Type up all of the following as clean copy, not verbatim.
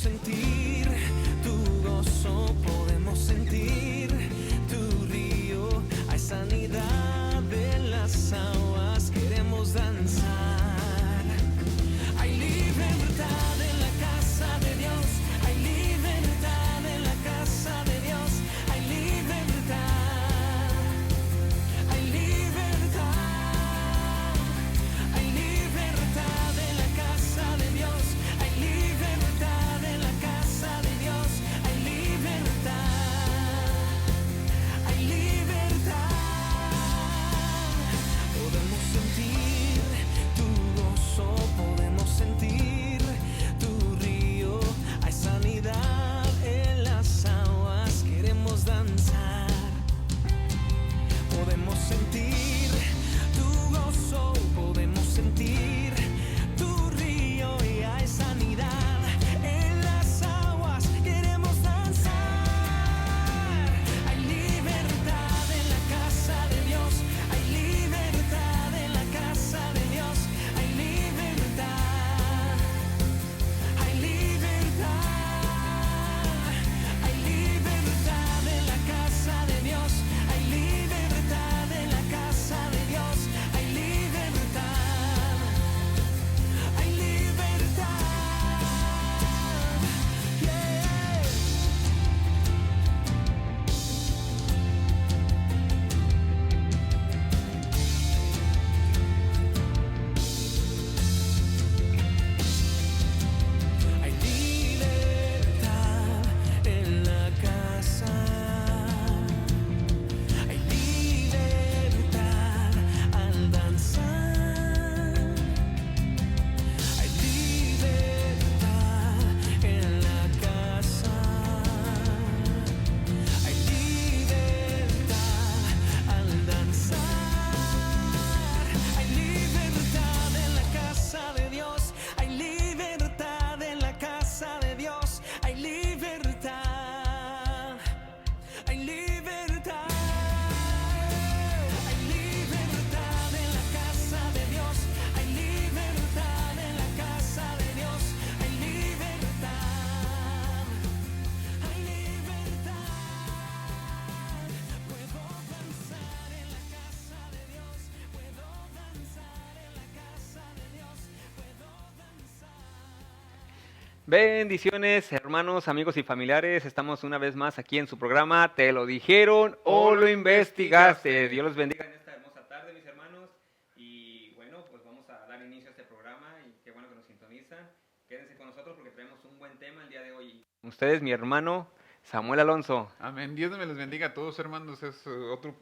sentir tu gozo, podemos sentir tu río. Hay sanidad de las aguas, queremos danzar. Hay libertad en la casa de Dios, hay libertad en la casa de Dios, hay libertad, hay libertad, hay libertad en la casa de Dios, hay libertad en la casa de Dios, hay libertad, hay libertad. Podemos sentir tu gozo, podemos sentir tu río. Hay sanidad en las aguas, queremos danzar. Podemos sentir tu gozo, podemos sentir tu río y hay sanidad en las aguas, queremos danzar. Hay libertad en la casa de Dios, hay libertad en la casa de Dios, hay libertad, hay libertad, hay libertad en la casa de Dios, hay libertad en la casa de Dios, hay libertad, hay libertad. Yeah. Hay libertad en la casa, hay libertad al danzar, hay libertad en la casa, hay libertad al danzar, hay libertad en la casa de Dios, hay libertad en la casa de Dios, hay libertad, hay libertad, hay libertad en la casa de Dios, hay libertad en la casa de Dios, hay libertad, hay libertad. Puedo danzar en la casa de Dios, puedo danzar en la casa de Dios, puedo danzar. Bendiciones, hermanos, amigos y familiares. Estamos una vez más aquí en su programa Te lo dijeron o lo investigaste. Dios los bendiga en esta hermosa tarde, mis hermanos. Y bueno, pues vamos a dar inicio a este programa y qué bueno que nos sintonizan. Quédense con nosotros porque traemos un buen tema el día de hoy. Ustedes, mi hermano Samuel Alonso. Amén. Dios me les bendiga a todos, hermanos. Es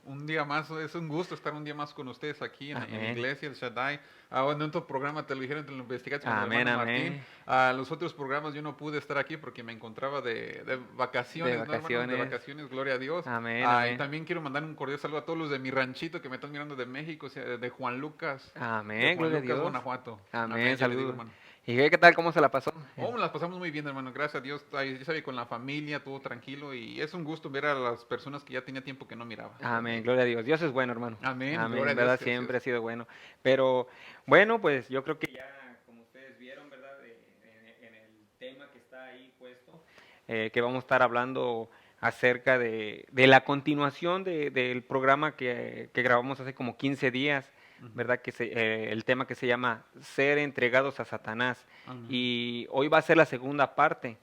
un día más, es un gusto estar un día más con ustedes aquí en Amén. Iglesia, el Shaddai. En otro programa te lo dijeron, te lo investigaste con el Amén, hermano amén. Martín. Los otros programas yo no pude estar aquí porque me encontraba de vacaciones, De ¿no, hermanos? De vacaciones. vacaciones, gloria a Dios. Amén, Y amén. también quiero mandar un cordial saludo a todos los de mi ranchito que me están mirando de México, o sea, de Juan Lucas. Amén, De Juan gloria a Lucas, Dios. Guanajuato. Amén, yo le digo, saludos. hermano. ¿Y qué tal? ¿Cómo se la pasó? Oh, las pasamos muy bien, hermano. Gracias a Dios. Ay, ya sabe, con la familia, todo tranquilo. Y es un gusto ver a las personas que ya tenía tiempo que no miraba. Amén, gloria a Dios. Dios es bueno, hermano. Amén, Amén, gloria a verdad, Dios, siempre ha gracias. sido bueno. Pero bueno, pues yo creo que ya, como ustedes vieron, ¿verdad? En el tema que está ahí puesto, que vamos a estar hablando acerca de la continuación del programa que grabamos hace como 15 días, ¿verdad? El tema que se llama Ser entregados a Satanás. Amén. Y hoy va a ser la segunda parte,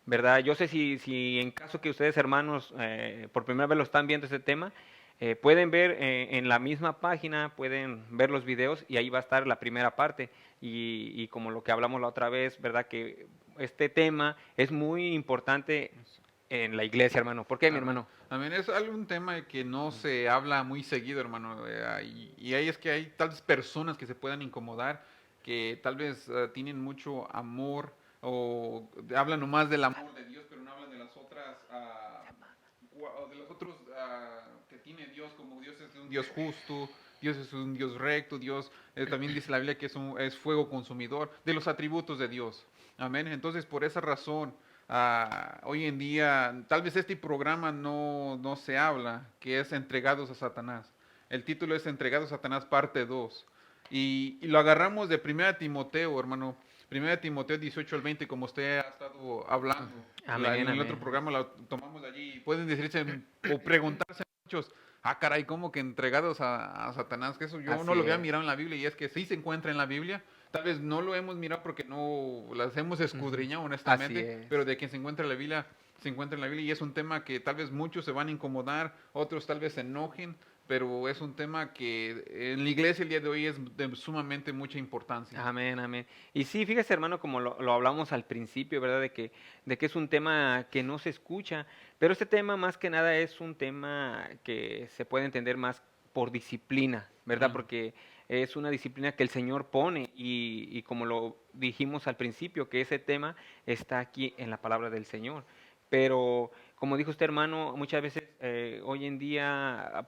¿verdad? Yo sé si en caso que ustedes, hermanos, por primera vez lo están viendo este tema, pueden ver en la misma página, pueden ver los videos y ahí va a estar la primera parte. Y como lo que hablamos la otra vez, ¿verdad? Que este tema es muy importante en la iglesia, hermano. ¿Por qué, mi hermano? Amén, es un tema que no se habla muy seguido, hermano. Y ahí es que hay tal vez personas que se puedan incomodar, que tal vez tienen mucho amor o hablan nomás del amor de Dios, pero no hablan de las otras, de los otros que tiene Dios, como Dios es un Dios justo, Dios es un Dios recto, Dios también dice la Biblia que es fuego consumidor, de los atributos de Dios. Amén. Entonces, por esa razón, hoy en día, tal vez este programa no se habla, que es Entregados a Satanás. El título es Entregados a Satanás parte 2. Y lo agarramos de 1 Timoteo, hermano. 1 Timoteo 18 al 20, como usted ha estado hablando. Amén, En el amén. otro programa la tomamos de allí. Pueden decirse o preguntarse muchos, caray, ¿cómo que entregados a Satanás? Que eso yo no Así lo había es. mirado en la Biblia, y es que sí se encuentra en la Biblia. Tal vez no lo hemos mirado porque no las hemos escudriñado Así honestamente, es. pero de que se encuentra en la Biblia, se encuentra en la Biblia, y es un tema que tal vez muchos se van a incomodar, otros tal vez se enojen, pero es un tema que en la iglesia el día de hoy es de sumamente mucha importancia. Amén, amén. Y sí, fíjese, hermano, como lo hablamos al principio, ¿verdad? De que es un tema que no se escucha, pero este tema más que nada es un tema que se puede entender más por disciplina, ¿verdad? Amén. Porque es una disciplina que el Señor pone y como lo dijimos al principio, que ese tema está aquí en la palabra del Señor. Pero como dijo usted, hermano, muchas veces hoy en día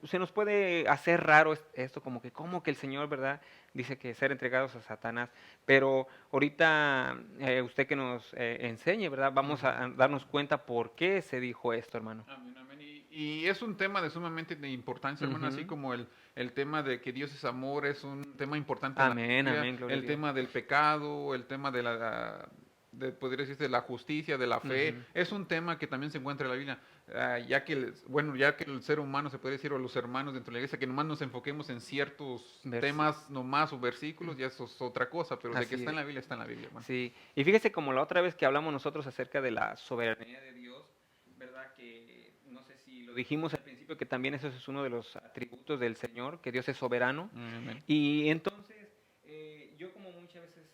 se nos puede hacer raro esto, como que el Señor, ¿verdad? Dice que ser entregados a Satanás, pero ahorita usted que nos enseñe, ¿verdad? Vamos a darnos cuenta por qué se dijo esto, hermano. Amén, amén. Y es un tema de sumamente de importancia, hermano, así Ujú. como el tema de que Dios es amor, es un tema importante en la Amén, Biblia, amén, gloria a el Dios. tema del pecado, el tema de de poder decirse, de la justicia, de la fe, Ujú. es un tema que también se encuentra en la Biblia, ya que, bueno, ya que el ser humano, se puede decir, o los hermanos dentro de la iglesia, que nomás nos enfoquemos en ciertos Versi- temas nomás o versículos, ya eso es otra cosa, pero de que Así está en es. la Biblia, está en la Biblia, hermano. Sí, y fíjese como la otra vez que hablamos nosotros acerca de la soberanía de Dios, ¿verdad? Que no sé si lo dijimos al principio, que también eso es uno de los atributos del Señor, que Dios es soberano. Amén. Y entonces, yo como muchas veces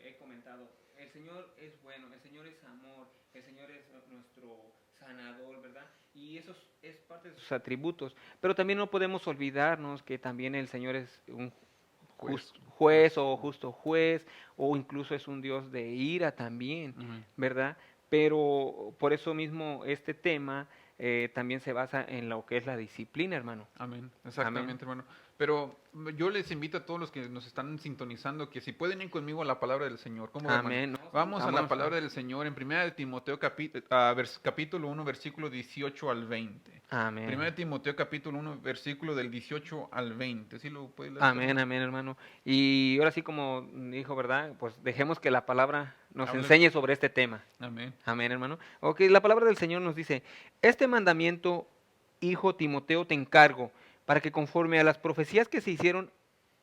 he comentado, el Señor es bueno, el Señor es amor, el Señor es nuestro sanador, ¿verdad? Y eso es parte de sus atributos. Pero también no podemos olvidarnos que también el Señor es un juez o justo juez, o incluso es un Dios de ira también, Amén. ¿verdad? Pero por eso mismo este tema también se basa en lo que es la disciplina, hermano. Amén, Amén. exactamente, hermano. Pero yo les invito a todos los que nos están sintonizando que si pueden ir conmigo a la palabra del Señor. ¿Cómo ve, hermano? Amén. No, sí, Vamos a la vámonos palabra del Señor en 1 de Timoteo capítulo 1, versículo 18 al 20. Amén. 1 de Timoteo capítulo 1, versículo del 18 al 20. ¿Sí lo puede leer, Amén, hermano? amén, hermano. Y ahora sí, como dijo, ¿verdad? Pues dejemos que la palabra nos Hable. enseñe sobre este tema. Amén. Amén, hermano. Ok, la palabra del Señor nos dice, este mandamiento, hijo Timoteo, te encargo, para que conforme a las profecías que se hicieron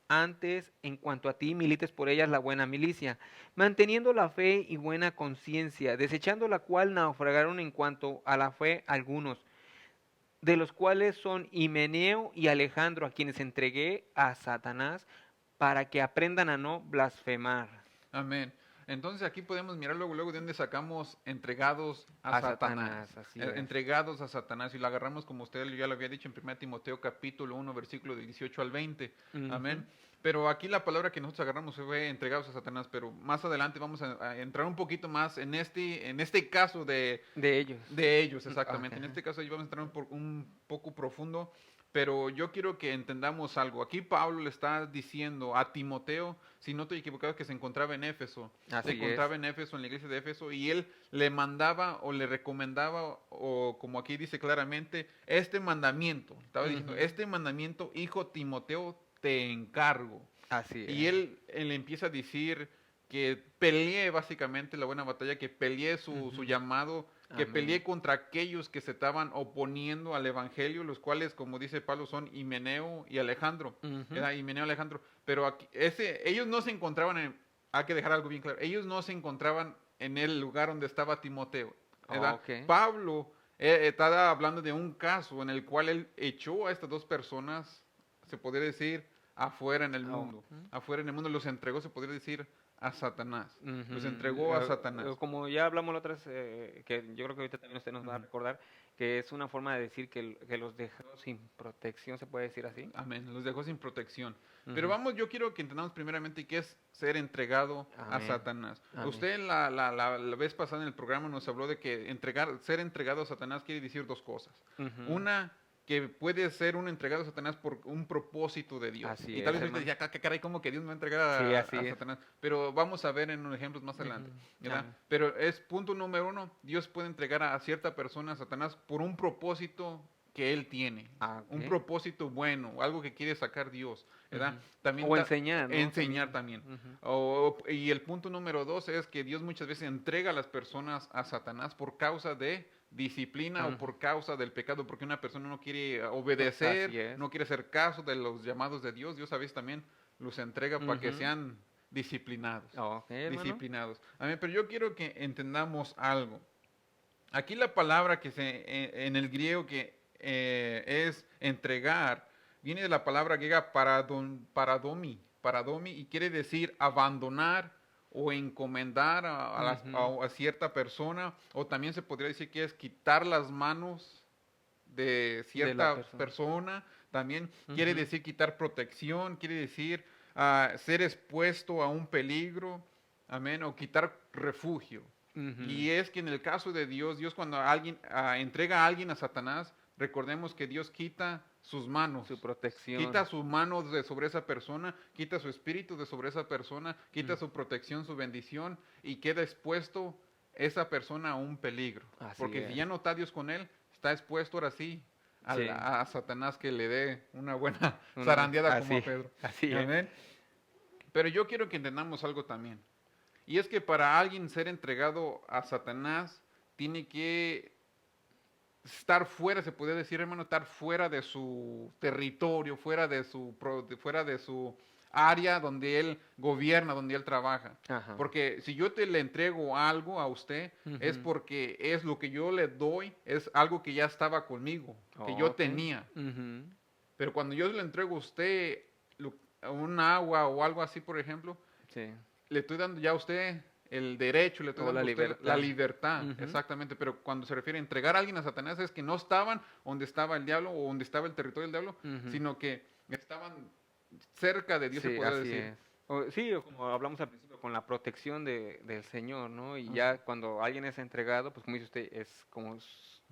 antes en cuanto a ti, milites por ellas la buena milicia, manteniendo la fe y buena conciencia, desechando la cual naufragaron en cuanto a la fe algunos, de los cuales son Himeneo y Alejandro, a quienes entregué a Satanás, para que aprendan a no blasfemar. Amén. Entonces aquí podemos mirar luego de dónde sacamos entregados a A Satanás. Satanás, así es. Entregados a Satanás. Y lo agarramos como usted ya lo había dicho en 1 Timoteo capítulo 1, versículo de 18 al 20. Ujú. Amén. Pero aquí la palabra que nosotros agarramos fue entregados a Satanás. Pero más adelante vamos a entrar un poquito más en este caso De ellos. de ellos, exactamente. Ajá. En este caso ahí vamos a entrar un poco profundo, pero yo quiero que entendamos algo. Aquí Pablo le está diciendo a Timoteo, si no estoy equivocado, que se encontraba en Éfeso. Así Se encontraba en Éfeso, en la iglesia de Éfeso, y él le mandaba o le recomendaba, o como aquí dice claramente, este mandamiento. Estaba diciendo, Ujú. este mandamiento, hijo Timoteo, te encargo. Así Y es. él empieza a decir que pelee básicamente la buena batalla, que pelee su llamado, que Amén. pelee contra aquellos que se estaban oponiendo al evangelio, los cuales, como dice Pablo, son Himeneo y Alejandro. Ujú. Era Himeneo y Alejandro. Pero aquí, ellos no se encontraban hay que dejar algo bien claro, ellos no se encontraban en el lugar donde estaba Timoteo. ¿Verdad? Ok. Pablo estaba hablando de un caso en el cual él echó a estas dos personas, se podría decir, afuera en el mundo. Ujú. Afuera en el mundo los entregó, se podría decir, a Satanás. Los Ujú. entregó a Satanás. Como ya hablamos la otra vez, que yo creo que ahorita también usted nos va a Ujú. recordar, que es una forma de decir que los dejó sin protección, se puede decir así. Amén. Los dejó sin protección. Pero Ujú. vamos, yo quiero que entendamos primeramente qué es ser entregado a Amén. Satanás. Amén. Usted la vez pasada en el programa nos habló de que ser entregado a Satanás quiere decir dos cosas. Ujú. Una, que puede ser un entregado a Satanás por un propósito de Dios. Así Y tal es, vez ahorita hermano. decía, caray, ¿cómo que Dios me va a entregar Sí, a, así a es. Satanás? Pero vamos a ver en unos ejemplos más adelante. Ujú. ¿Verdad? Amén. Pero es punto número uno, Dios puede entregar a cierta persona a Satanás por un propósito que Él tiene, Ah, un ok. propósito bueno, algo que quiere sacar Dios, ¿verdad? Ujú. También O enseñar, ¿no? enseñar también. Ujú. Y el punto número 2 es que Dios muchas veces entrega a las personas a Satanás por causa de disciplina o Ujú. por causa del pecado, porque una persona no quiere Así obedecer, es. no quiere hacer caso de los llamados de Dios. Dios a veces también los entrega para que Ujú. sean disciplinados. Ok, hermano. Disciplinados. Amén. Pero yo quiero que entendamos algo. Aquí la palabra que en el griego que es entregar, viene de la palabra griega paradomi, y quiere decir abandonar o encomendar Ujú. a cierta persona, o también se podría decir que es quitar las manos de De la cierta persona. persona, también quiere Ujú. decir quitar protección, quiere decir ser expuesto a un peligro, amén, o quitar refugio. Ujú. Y es que en el caso de Dios, Dios cuando alguien entrega a alguien a Satanás, recordemos que Dios quita sus manos, Su protección. quita su mano de sobre esa persona, quita su espíritu de sobre esa persona, quita Mm. su protección, su bendición, y queda expuesto esa persona a un peligro. Así Porque si es. ya no está Dios con él, está expuesto ahora sí Sí. a Satanás que le dé una buena Una, zarandeada como a así, Pedro. así es. Amén. Pero yo quiero que entendamos algo también. Y es que para alguien ser entregado a Satanás, tiene que estar fuera, se puede decir, hermano, estar fuera de su territorio, fuera de su área donde él gobierna, donde él trabaja. Ajá. Porque si yo le entrego algo a usted, es Ujú. porque es lo que yo le doy, es algo que ya estaba conmigo, que yo Ok. tenía. Ujú. Pero cuando yo le entrego a usted un agua o algo así, por ejemplo, Sí. le estoy dando ya a usted el derecho, le estoy O la dando a usted la libertad. libertad, Ujú. exactamente. Pero cuando se refiere a entregar a alguien a Satanás es que no estaban donde estaba el diablo o donde estaba el territorio del diablo, Ujú. sino que estaban cerca de Dios, se Sí, podría así decir. es. Sí, o como hablamos al principio, con la protección del Señor, ¿no? Y Ujú. ya cuando alguien es entregado, pues como dice usted, es como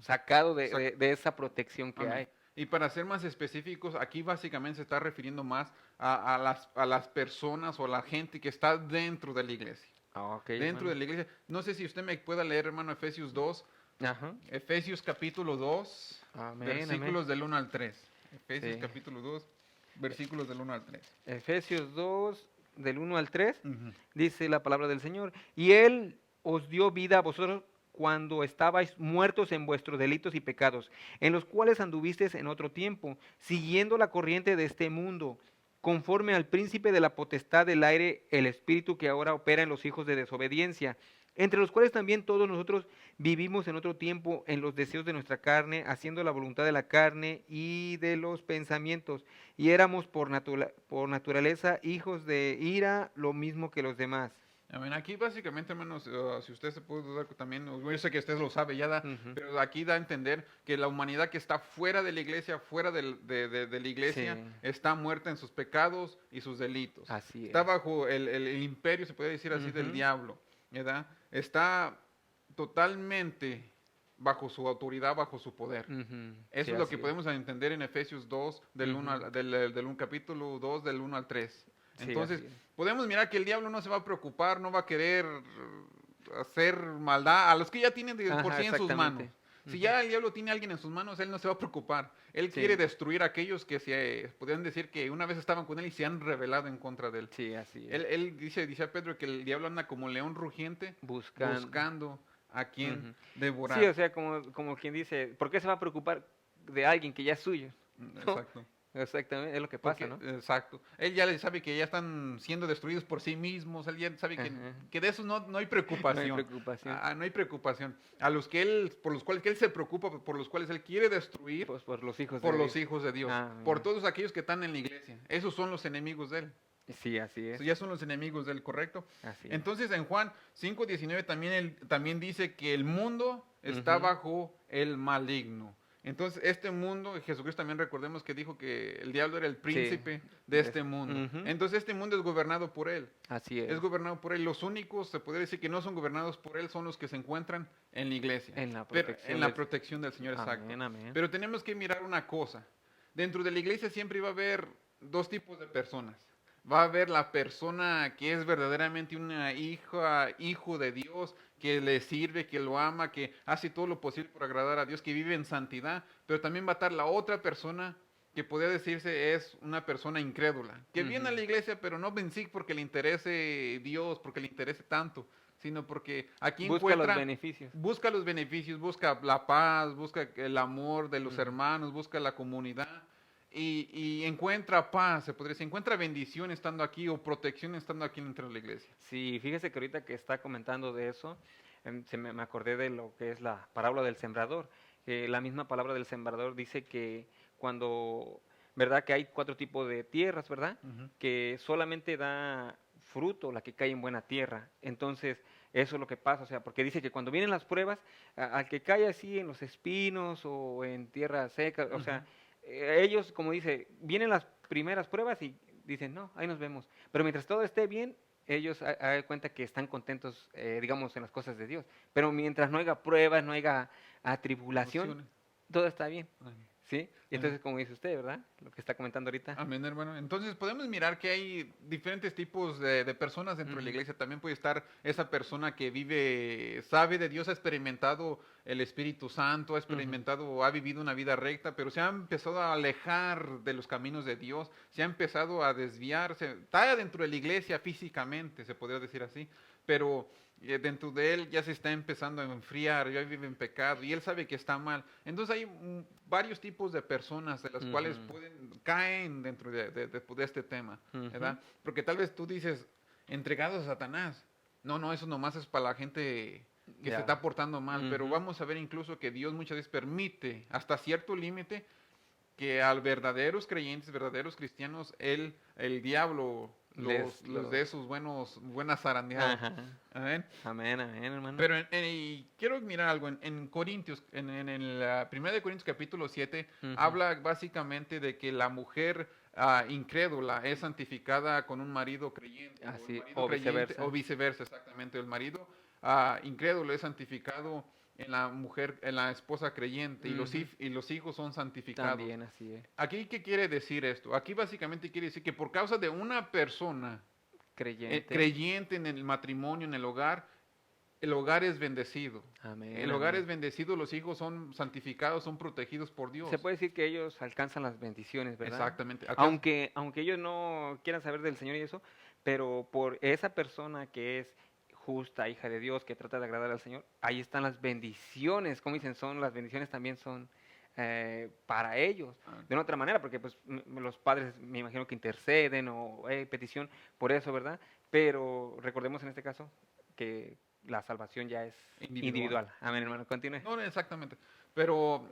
sacado Exact- de esa protección que Amén. hay. Y para ser más específicos, aquí básicamente se está refiriendo más a las personas o a la gente que está dentro de la iglesia. Ah, ok, Dentro de hermano. la iglesia. No sé si usted me pueda leer, hermano, Efesios 2. Ajá. Efesios capítulo 2, Amén, amén. versículos del 1 al 3. Efesios Sí. capítulo 2, versículos del 1 al 3. Efesios 2, del 1 al 3, Ujú. dice la palabra del Señor. Y Él os dio vida a vosotros cuando estabais muertos en vuestros delitos y pecados, en los cuales anduvisteis en otro tiempo, siguiendo la corriente de este mundo, conforme al príncipe de la potestad del aire, el espíritu que ahora opera en los hijos de desobediencia, entre los cuales también todos nosotros vivimos en otro tiempo en los deseos de nuestra carne, haciendo la voluntad de la carne y de los pensamientos, y éramos por naturaleza hijos de ira, lo mismo que los demás. Amén. Aquí básicamente, hermanos, si usted se puede dudar también, yo sé que usted lo sabe ya, Ujú. pero aquí da a entender que la humanidad que está fuera de la iglesia, fuera de la iglesia, Sí, está muerta en sus pecados y sus delitos. así Está es. bajo el imperio, se puede decir así, del Ujú, diablo, ¿verdad? Está totalmente bajo su autoridad, bajo su poder. ujú, Eso sí, es lo que así es. podemos entender en Efesios 2, Ujú, del un capítulo 2, del 1 al 3. sí, Entonces, así es. podemos mirar que el diablo no se va a preocupar, no va a querer hacer maldad a los que ya tienen de por Ajá, sí en sus manos. exactamente. Si Ujú, ya el diablo tiene a alguien en sus manos, él no se va a preocupar. Él quiere sí, destruir a aquellos que se podrían decir que una vez estaban con él y se han rebelado en contra de él. sí, así es. Él dice a Pedro que el diablo anda como león rugiente Buscan. buscando a quien Ujú. Sí, o devorar. sea, como quien dice, ¿por qué se va a preocupar de alguien que ya es suyo? ¿No? Exacto. Exactamente, es lo que pasa, Porque, ¿no? exacto. Él ya le sabe que ya están siendo destruidos por sí mismos. Él ya sabe Ajá. que de eso no hay No hay preocupación. preocupación. No hay preocupación. A los que él, por los cuales que él se preocupa, por los cuales él quiere destruir, Pues por los hijos por de los Dios. hijos de Dios. Ah, Por mira. todos aquellos que están en la iglesia. Esos son los enemigos de él. Sí, así es. Esos ya son los enemigos de él, ¿correcto? Así es. Entonces en Juan 5:19 también, también dice que el mundo está Ujú. bajo el maligno. Entonces este mundo, Jesucristo también recordemos que dijo que el diablo era el Sí. príncipe de este mundo. Ujú. Entonces este mundo es gobernado por él. Así Es es. gobernado por él. Los únicos, se podría decir que no son gobernados por él, son los que se encuentran en la iglesia. En la Pero, protección en la del... protección del Señor, exacto. Amén, amén. Pero tenemos que mirar una cosa. Dentro de la iglesia siempre va a haber dos tipos de personas. Va a ver la persona que es verdaderamente una hijo de Dios, que le sirve, que lo ama, que hace todo lo posible por agradar a Dios, que vive en santidad, pero también va a estar la otra persona que podría decirse es una persona incrédula, que viene a Ujú. la iglesia, pero no ven sí porque le interese Dios, porque le interese tanto, sino porque aquí Busca los encuentra, beneficios. busca los beneficios, busca la paz, busca el amor de los Ujú. hermanos, busca la comunidad y encuentra paz, se podría decir, encuentra bendición estando aquí o protección estando aquí dentro de la iglesia. Sí, fíjese que ahorita que está comentando de eso, me acordé de lo que es la parábola del sembrador. Que la misma palabra del sembrador dice que cuando, ¿verdad? Que hay 4 tipos de tierras, ¿verdad? Ujú. Que solamente da fruto la que cae en buena tierra. Entonces, eso es lo que pasa, o sea, porque dice que cuando vienen las pruebas, al que cae así en los espinos o en tierra seca, o Ujú. sea, ellos, como dice, vienen las primeras pruebas y dicen, no, ahí nos vemos. Pero mientras todo esté bien, ellos hagan cuenta que están contentos, digamos, en las cosas de Dios. Pero mientras no haya pruebas, no haya tribulación, Emociones. todo está bien. Ay, ¿Sí? Y ay. entonces, como dice usted, ¿verdad? Lo que está comentando ahorita. Amén, hermano. Entonces podemos mirar que hay diferentes tipos de personas dentro de la Ujú, iglesia. También puede estar esa persona que vive, sabe de Dios, ha experimentado el Espíritu Santo, ha ujú, experimentado, ha vivido una vida recta, pero se ha empezado a alejar de los caminos de Dios, se ha empezado a desviarse. Está dentro de la iglesia físicamente, se podría decir así, pero dentro de él ya se está empezando a enfriar, ya vive en pecado y él sabe que está mal. Entonces hay varios tipos de personas de las cuales ujú, caen dentro de este tema, ujú. ¿verdad? Porque tal vez tú dices, entregados a Satanás. No, no, eso nomás es para la gente que se Ya. está portando mal, pero Ujú. vamos a ver incluso que Dios muchas veces permite hasta cierto límite que a verdaderos creyentes, verdaderos cristianos, el diablo los dé sus buenas zarandeadas. Ajá. Amén. Amén, amén, hermano. Pero y quiero mirar algo en Corintios, en la 1 de Corintios capítulo 7, Ujú. habla básicamente de que la mujer incrédula es santificada con un marido creyente, o el Así, marido o creyente, o viceversa. viceversa, exactamente, el marido incrédulo es santificado en la mujer, en la esposa creyente, Ujú. y los hijos son santificados. También así es. Aquí, ¿qué quiere decir esto? Aquí básicamente quiere decir que por causa de una persona Creyente. creyente en el matrimonio, en el hogar es bendecido. Amén, El hogar es amén. bendecido, los hijos son santificados, son protegidos por Se Dios. puede decir que ellos alcanzan las bendiciones, ¿verdad? Exactamente. Acá, Aunque ellos no quieran saber del Señor y eso, pero por esa persona que es justa, hija de Dios, que trata de agradar al Señor, ahí están las bendiciones, como dicen, son las bendiciones también son para ellos. ah, De una otra manera, porque pues los padres me imagino que interceden o petición por eso, ¿verdad? Pero recordemos en este caso que la salvación ya es individual. individual. Amén, hermano. Continúe. No, no, exactamente. Pero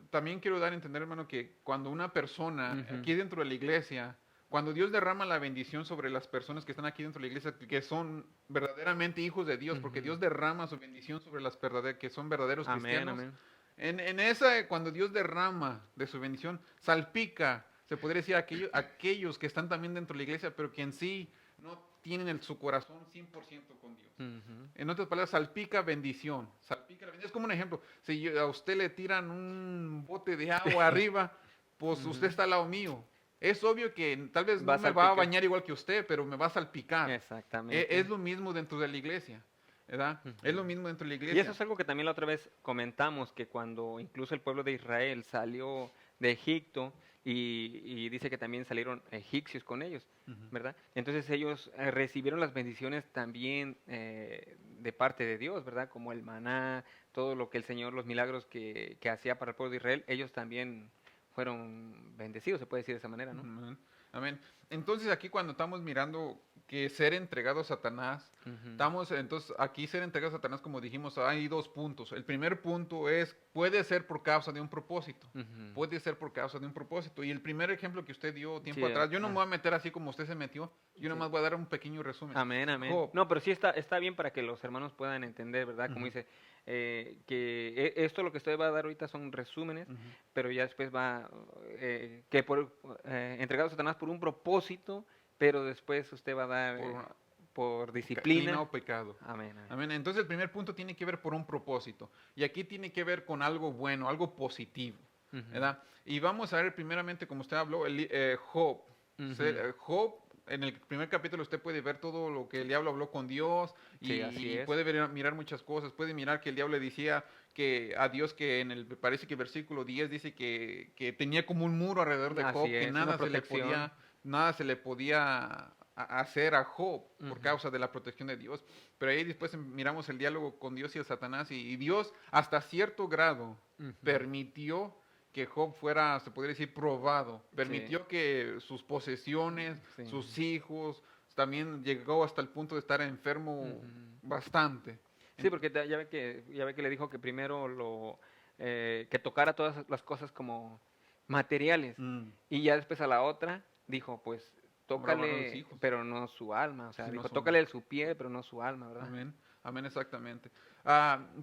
también quiero dar a entender, hermano, que cuando una persona Ujú, aquí dentro de la iglesia, cuando Dios derrama la bendición sobre las personas que están aquí dentro de la iglesia, que son verdaderamente hijos de Dios, porque ujú. Dios derrama su bendición sobre las que son verdaderos Amén, cristianos, amén. en esa, cuando Dios derrama de su bendición, salpica, se podría decir, aquellos que están también dentro de la iglesia, pero que en sí no tienen su corazón 100% con Dios. Ujú, En otras palabras, salpica bendición. Salpica la bendición. Es como un ejemplo. Si a usted le tiran un bote de agua arriba, pues usted ujú. está al lado mío. Es obvio que tal vez Va no a me va a salpicar. bañar igual que usted, pero me va a salpicar. Es Exactamente. lo mismo dentro de la iglesia, ¿verdad? Es lo Ujú. mismo dentro de la Y eso iglesia. es algo que también la otra vez comentamos, que cuando incluso el pueblo de Israel salió de Egipto y dice que también salieron egipcios con ellos, Ujú. ¿verdad? Entonces ellos recibieron las bendiciones también de parte de Dios, ¿verdad? Como el maná, todo lo que el Señor, los milagros que hacía para el pueblo de Israel, ellos también fueron bendecidos, se puede decir de esa manera, ¿no? Amén. Amén. Entonces aquí cuando estamos mirando que ser entregado a Satanás, Ujú, estamos entonces aquí ser entregado a Satanás, como dijimos, hay dos puntos. El primer punto es, puede ser por causa de un propósito. ujú. Puede ser por causa de un propósito. Y el primer ejemplo que usted dio Sí, tiempo atrás, yo no me voy a meter así como usted se metió, yo sí. nomás voy a dar un pequeño resumen. Amén, amén. Job. No, pero sí está bien para que los hermanos puedan entender, ¿verdad? Como Ujú, dice, que esto lo que usted va a dar ahorita son resúmenes, ujú. pero ya después va, que por entregado a Satanás por un propósito, pero después usted va a dar Por por disciplina disciplina. o pecado. Amén, amén. Amén. Entonces el primer punto tiene que ver por un propósito. Y aquí tiene que ver con algo bueno, algo positivo. Ujú, ¿Verdad? Y vamos a ver primeramente, como usted habló, Job. ujú, Job, en el primer capítulo usted puede ver todo lo que el diablo habló con Dios Sí, así y es. puede mirar muchas cosas. Puede mirar que el diablo le decía que a Dios, que me parece que versículo 10 dice que tenía como un muro alrededor de Así Job, que es, una protección. nada se le podía hacer a Job por Ujú. causa de la protección de Dios. Pero ahí después miramos el diálogo con Dios y a Satanás y Dios hasta cierto grado Ujú. permitió que Job fuera, se podría decir, probado. Sí, Permitió que sus posesiones, sí. sus hijos, también llegó hasta el punto de estar enfermo Ujú. bastante. Sí, porque ya ve que le dijo que primero que tocara todas las cosas como materiales, Mm, y ya después a la otra dijo, pues Bravo a los tócale, hijos, pero no su alma, o sea, si no dijo, son. tócale su piel, pero no su alma, ¿verdad? Amén, amén, exactamente.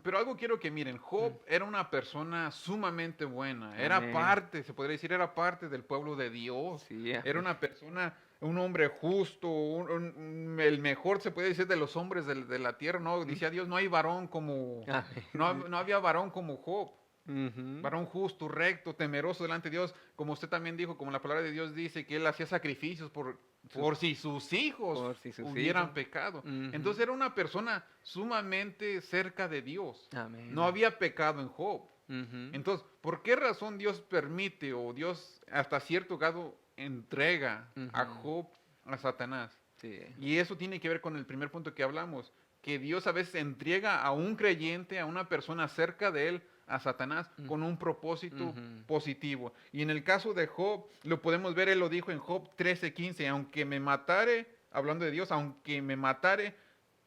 Pero algo quiero que miren, Mm. Job era una persona sumamente buena, era Amén. parte, se podría decir, era parte del pueblo de Dios, Sí, era amén. una persona, un hombre justo, el mejor, se puede decir, de los hombres de la tierra, no, Mm. decía Dios, no hay varón como, Amén, no, sí. no había varón como Job. Ujú. Varón justo, recto, temeroso delante de Dios, como usted también dijo, como la palabra de Dios dice, que él hacía sacrificios Sus- por si sus hijos por si sus hubieran hijos. pecado. Ujú. Entonces era una persona sumamente cerca de Dios. No Amén. había pecado en Job. Ujú. Entonces, ¿por qué razón Dios permite o Dios hasta cierto grado entrega a Ujú. Job a Satanás? Sí. Y eso tiene que ver con el primer punto que hablamos, que Dios a veces entrega a un creyente, a una persona cerca de él, a Satanás, Mm. con un propósito Ujú. positivo. Y en el caso de Job, lo podemos ver, él lo dijo en Job 13:15, aunque me matare, hablando de Dios, aunque me matare,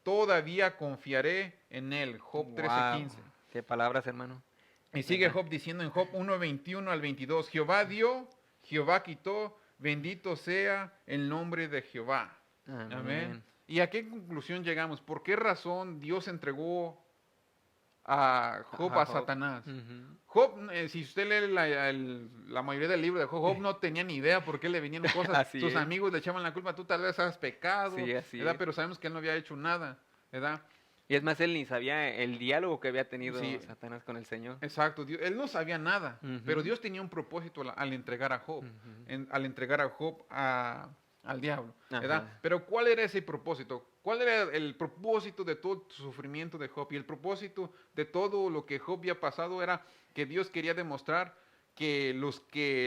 todavía confiaré en él. Job Wow, 13:15. qué palabras, hermano, Y sigue ¿verdad? Job diciendo en Job 1:21 al 22, Jehová dio, Jehová quitó, bendito sea el nombre de Jehová. Amén. Amén. ¿Y a qué conclusión llegamos? ¿Por qué razón Dios entregó a Job Ajá, a Job. Satanás? Ujú. Job, si usted lee la mayoría del libro de Job, Job no tenía ni idea por qué le venían cosas. Así Sus es. amigos le echaban la culpa, tú tal vez has pecado, Sí, así ¿verdad? es. Pero sabemos que él no había hecho nada, ¿verdad? Y es más, él ni sabía el diálogo que había tenido Sí, Satanás con el Señor. exacto, él no sabía nada, pero Ujú. Dios tenía un propósito al entregar a Job, Ujú. al entregar a Job al diablo, ¿verdad? Ajá. Pero ¿cuál era ese propósito? ¿Cuál era el propósito de todo el sufrimiento de Job? Y el propósito de todo lo que Job había pasado era que Dios quería demostrar que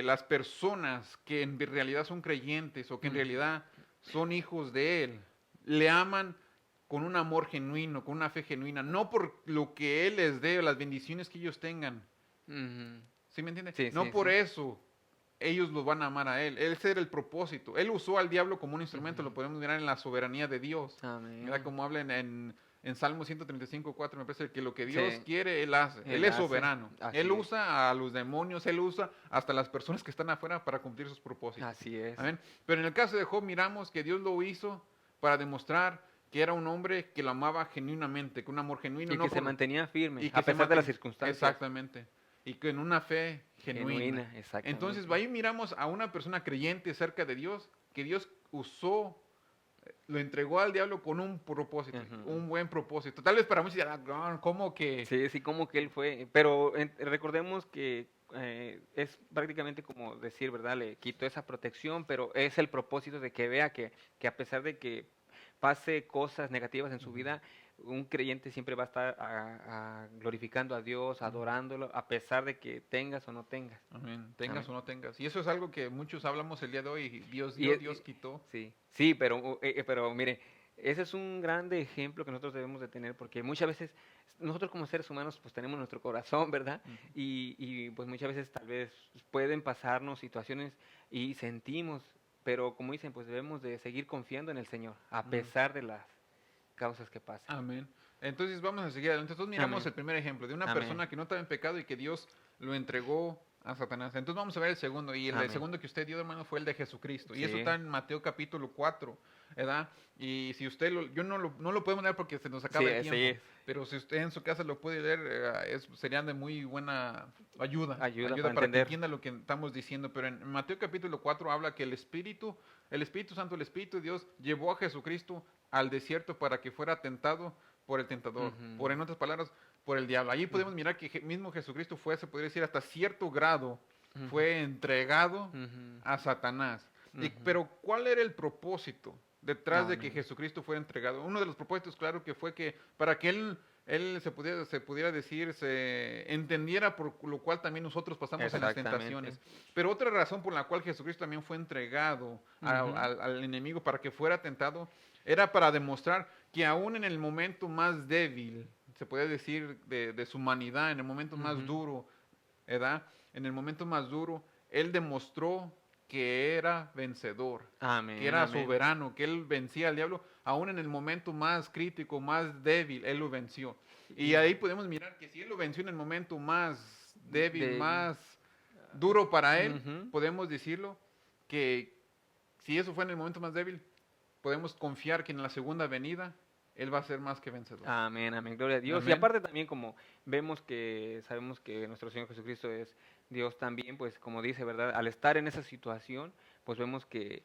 las personas que en realidad son creyentes o que en Ujú. realidad son hijos de Él, le aman con un amor genuino, con una fe genuina, no por lo que Él les dé o las bendiciones que ellos tengan. Ujú. ¿Sí me entiende? Sí, No sí, por sí. eso ellos lo van a amar a Él. Ese era el propósito. Él usó al diablo como un instrumento, lo Ujú. podemos mirar en la soberanía de Dios. ¿Verdad? Amén. Como habla en Salmo 135:4, me parece que lo que Dios Sí, quiere, Él hace. Él él es hace. soberano. Así Él es. usa a los demonios, Él usa hasta las personas que están afuera para cumplir sus propósitos. Así es. Amén. Pero en el caso de Job miramos que Dios lo hizo para demostrar que era un hombre que lo amaba genuinamente, con un amor genuino, Y no que se por, mantenía firme, y que a se pesar de las mantenga, circunstancias. exactamente, y con una fe genuina. Genuina, Entonces, exactamente. ahí miramos a una persona creyente cerca de Dios, que Dios usó, lo entregó al diablo con un propósito, Ujú. un buen propósito. Tal vez para muchos dirán, "Ah, ¿cómo que? Sí, sí, como que él fue, pero recordemos que es prácticamente como decir, ¿verdad? Le quitó esa protección, pero es el propósito de que vea que a pesar de que pase cosas negativas en su Ujú, vida, un creyente siempre va a estar glorificando a Dios, ujú. adorándolo, a pesar de que tengas o no tengas. Amén. Tengas Amén. o no tengas. Y eso es algo que muchos hablamos el día de hoy. Dios Y, dio, Dios quitó. sí, sí, pero mire, ese es un grande ejemplo que nosotros debemos de tener, porque muchas veces nosotros como seres humanos pues tenemos nuestro corazón, ¿verdad? Ujú, Y pues muchas veces tal vez pueden pasarnos situaciones y sentimos, pero como dicen, pues debemos de seguir confiando en el Señor, a ujú. pesar de las causas que pasen. Amén. Entonces vamos a seguir adelante. Entonces miramos Amén, el primer ejemplo de una amén, persona que no estaba en pecado y que Dios lo entregó a Satanás. Entonces vamos a ver el segundo. Y el amén. segundo que usted dio, hermano, fue el de Jesucristo. Y eso está Sí, en Mateo capítulo 4, ¿verdad? Y si usted, yo no lo podemos leer porque se nos sí, acaba el sí tiempo. es Pero si usted en su casa lo puede leer, serían de muy buena ayuda. ayuda para Ayuda para que entender. entienda lo que estamos diciendo. Pero en Mateo capítulo 4 habla que el Espíritu Santo, el Espíritu de Dios, llevó a Jesucristo al desierto para que fuera tentado por el tentador, por Ujú, en otras palabras, por el diablo. Allí podemos ujú, mirar que mismo Jesucristo fue, se podría decir, hasta cierto grado, ujú, fue entregado ujú. a Satanás. Pero ¿cuál era el propósito detrás de que Amén. Jesucristo fuera entregado? Uno de los propósitos, claro, que fue que para que él se pudiera decir, se entendiera por lo cual también nosotros pasamos en las Exactamente. tentaciones. Pero otra razón por la cual Jesucristo también fue entregado al enemigo para que fuera tentado, era para demostrar que aún en el momento más débil, se puede decir, de su humanidad, en el momento más duro, ¿verdad? En el momento más duro, Él demostró que era vencedor, Amén, que era amén. soberano, que Él vencía al diablo, aún en el momento más crítico, más débil, Él lo venció. Y ahí podemos mirar que si Él lo venció en el momento más débil, Débil. más duro para Él, Ujú. podemos decirlo, que si eso fue en el momento más débil, podemos confiar que en la segunda venida Él va a ser más que vencedor. Amén, amén, gloria a Dios. Y Amén. aparte también como sabemos que nuestro Señor Jesucristo es Dios también, pues como dice, ¿verdad? Al estar en esa situación, pues vemos que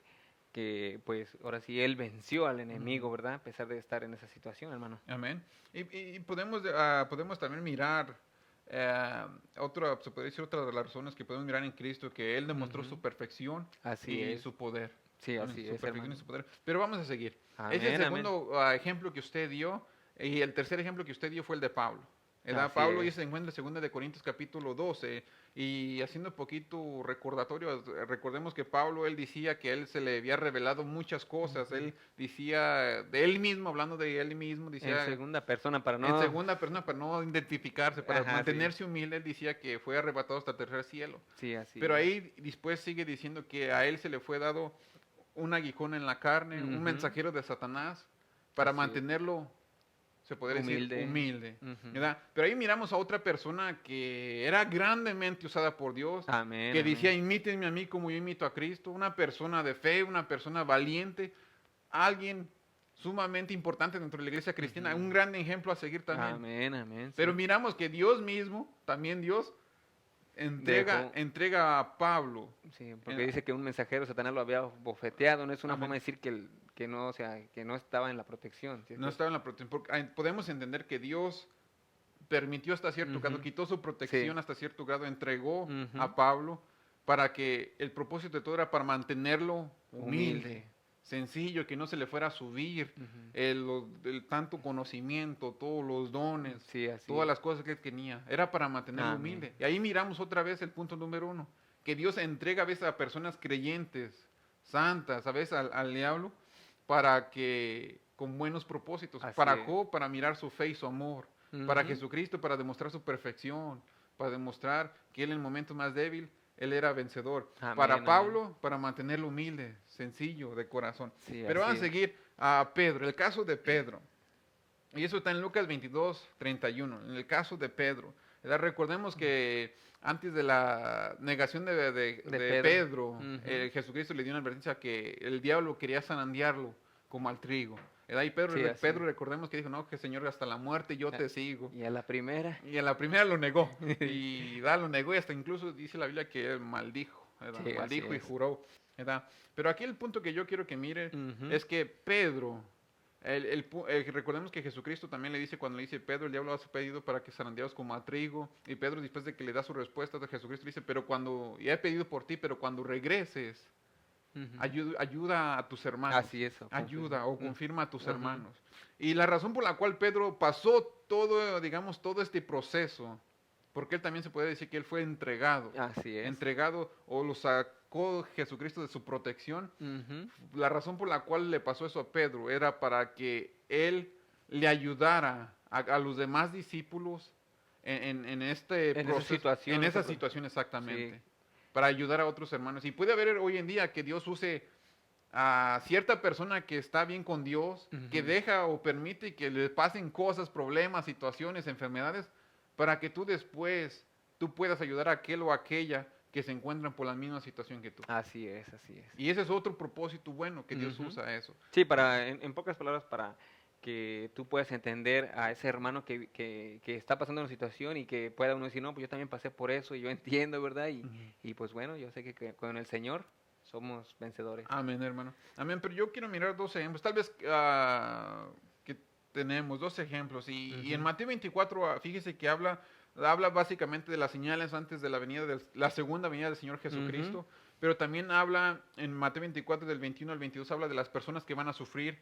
pues ahora sí Él venció al enemigo, ¿verdad? A pesar de estar en esa situación, hermano. Amén. Y podemos también mirar, se puede decir otra de las razones que podemos mirar en Cristo, que Él demostró su perfección Así y es. su poder. Sí, Amén, así su es, perfección hermano. y su poder. Pero vamos a seguir. Amén, Ese amén. segundo ejemplo que usted dio, y el tercer ejemplo que usted dio fue el de Pablo. ¿Verdad? Así Pablo y es. se encuentra en 2 de Corintios capítulo 12, y haciendo un poquito recordatorio, recordemos que Pablo, él decía que él se le había revelado muchas cosas, él decía de él mismo, hablando de él mismo, En decía segunda persona para en no... segunda persona para no identificarse, para Ajá, sí. mantenerse humilde, él decía que fue arrebatado hasta el tercer cielo. Sí, así Pero es. ahí después sigue diciendo que a él se le fue dado un aguijón en la carne, un Ujú. mensajero de Satanás, para Así es. mantenerlo, se podría Humilde. decir, humilde. Ujú. ¿Verdad? Pero ahí miramos a otra persona que era grandemente usada por Dios, Amén, que amén. decía, imítenme a mí como yo imito a Cristo, una persona de fe, una persona valiente, alguien sumamente importante dentro de la iglesia cristiana, un gran ejemplo a seguir también. Amén, amén. Pero sí. miramos que Dios mismo, también Dios, Dejó- entrega a Pablo. Sí, porque dice que un mensajero Satanás lo había bofeteado, no es una Amén. forma de decir que no, o sea, que no estaba en la protección. ¿sí? No estaba en la protección. Podemos entender que Dios permitió hasta cierto Ujú. grado, quitó su protección Sí. hasta cierto grado, entregó Ujú. a Pablo para que el propósito de todo era para mantenerlo humilde, sencillo, que no se le fuera a subir Ujú. el tanto conocimiento, todos los dones, Sí, así todas es. las cosas que él tenía. Era para mantenerlo Amén. humilde. Y ahí miramos otra vez el punto número 1, que Dios entrega a veces a personas creyentes, santas, a veces al diablo, para que con buenos propósitos, Así para es. Job, para mirar su fe y su amor, para Ujú. Jesucristo, para demostrar su perfección, para demostrar que él en el momento más débil, él era vencedor. Amén, Para amén. Pablo, para mantenerlo humilde, sencillo, de corazón. Sí, Pero vamos así a es. seguir a Pedro, el caso de Pedro. Y eso está en Lucas 22, 31, en el caso de Pedro. ¿Verdad? Recordemos que antes de la negación de Pedro. Pedro, Ujú. Jesucristo le dio una advertencia que el diablo quería zarandearlo como al trigo. ¿Verdad? Y Pedro, Sí, así Pedro es. recordemos que dijo, no, que Señor, hasta la muerte yo te sigo. Y a la primera. Y a la primera lo negó. Y lo negó y hasta incluso dice la Biblia que él maldijo. ¿Verdad? Sí, así Maldijo y es. juró. ¿Verdad? Pero aquí el punto que yo quiero que mire Ujú. es que Pedro, recordemos que Jesucristo también le dice, cuando le dice, Pedro, el diablo has pedido para que zarandeados como a trigo. Y Pedro, después de que le da su respuesta, Jesucristo le dice, ya he pedido por ti, pero cuando regreses, Ujú. ayuda a tus hermanos. Así es, o Ayuda confirma. o confirma a tus Ujú. hermanos. Y la razón por la cual Pedro pasó todo, digamos, todo este proceso, porque él también se puede decir que él fue entregado. Así es. Entregado o lo sacó Jesucristo de su protección. Ujú. La razón por la cual le pasó eso a Pedro era para que él le ayudara a los demás discípulos en este En esa proceso, situación, en esa ese pro- situación exactamente, Sí. para ayudar a otros hermanos. Y puede haber hoy en día que Dios use a cierta persona que está bien con Dios, que Ujú. deja o permite que le pasen cosas, problemas, situaciones, enfermedades, para que tú después tú puedas ayudar a aquel o aquella que se encuentran por la misma situación que tú. Así es, así es. Y ese es otro propósito bueno que Dios Ujú. usa eso. Sí, en pocas palabras, para que tú puedas entender a ese hermano que está pasando una situación y que pueda uno decir, no, pues yo también pasé por eso y yo entiendo, ¿verdad? Y pues bueno, yo sé que con el Señor somos vencedores. Amén, hermano. Amén, pero yo quiero mirar dos ejemplos. Tal vez que tenemos dos ejemplos. Y en Ujú. Mateo 24, fíjese que habla habla básicamente de las señales antes de la segunda venida del Señor Jesucristo, pero también habla en Mateo 24 del 21 al 22, habla de las personas que van a sufrir